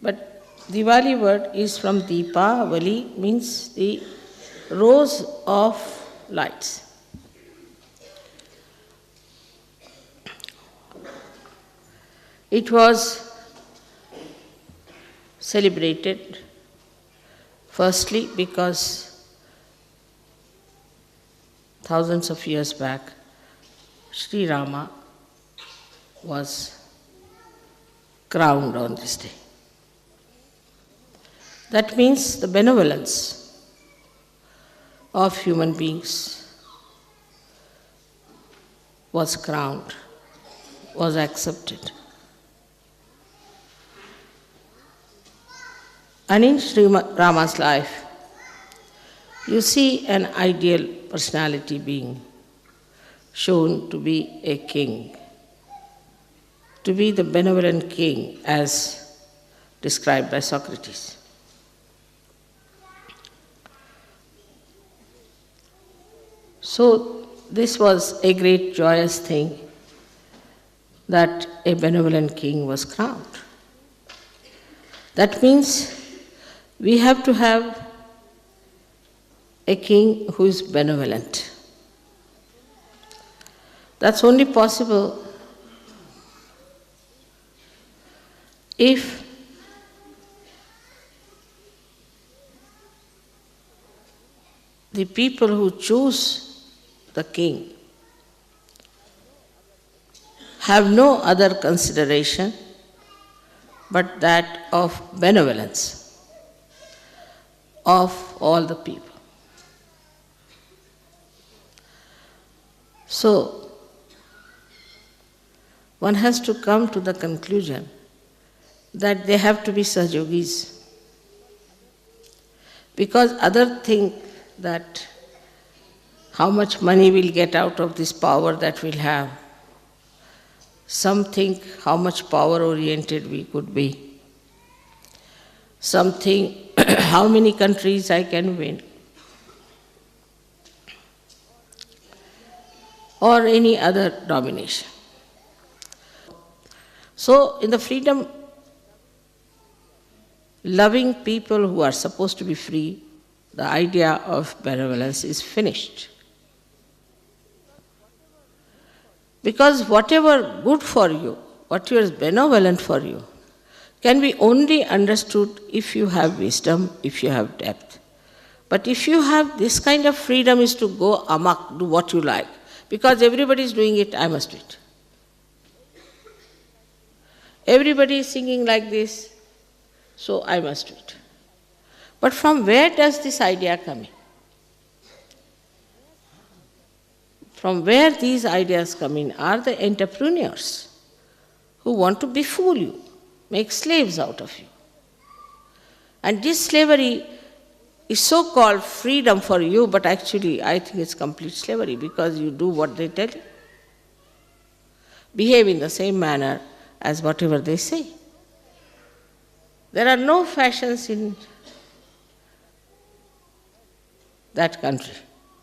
But Diwali word is from Deepavali, means the rose of lights. It was celebrated firstly because thousands of years back, Sri Rama was crowned on this day. That means the benevolence of human beings was crowned, was accepted. And in Sri Rama's life, you see an ideal personality being shown to be a king, to be the benevolent king as described by Socrates. So this was a great joyous thing that a benevolent king was crowned. That means we have to have a king who is benevolent. That's only possible if the people who choose the king have no other consideration but that of benevolence of all the people. So, one has to come to the conclusion that they have to be Sahajogis, because others think that how much money we'll get out of this power that we'll have. Some think how much power-oriented we could be. Some think how many countries I can win. Or any other domination. So, in the freedom, loving people who are supposed to be free, the idea of benevolence is finished. Because whatever good for you, whatever is benevolent for you, can be only understood if you have wisdom, if you have depth. But if you have this kind of freedom is to go amok, do what you like, because everybody is doing it, I must do it. Everybody is singing like this, so I must do it. But from where does this idea come in? From where these ideas come in are the entrepreneurs who want to befool you, make slaves out of you. And this slavery is so-called freedom for you, but actually I think it's complete slavery because you do what they tell you. Behave in the same manner as whatever they say. There are no fashions in that country.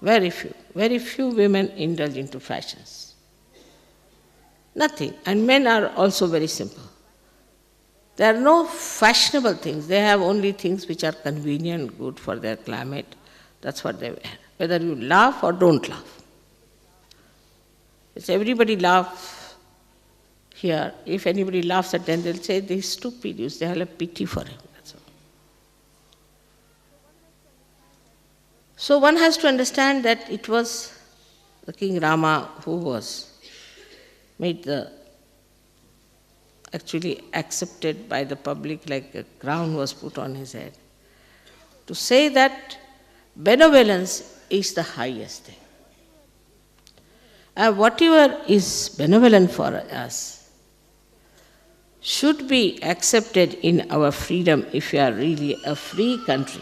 Very few. Very few women indulge into fashions. Nothing. And men are also very simple. There are no fashionable things. They have only things which are convenient, good for their climate. That's what they wear. Whether you laugh or don't laugh. It's everybody laughs here. If anybody laughs at them, they'll say, they're stupid. They have a pity for him. That's all. So one has to understand that it was the King Rama who was made actually accepted by the public, like a crown was put on his head. To say that benevolence is the highest thing. And whatever is benevolent for us should be accepted in our freedom if we are really a free country.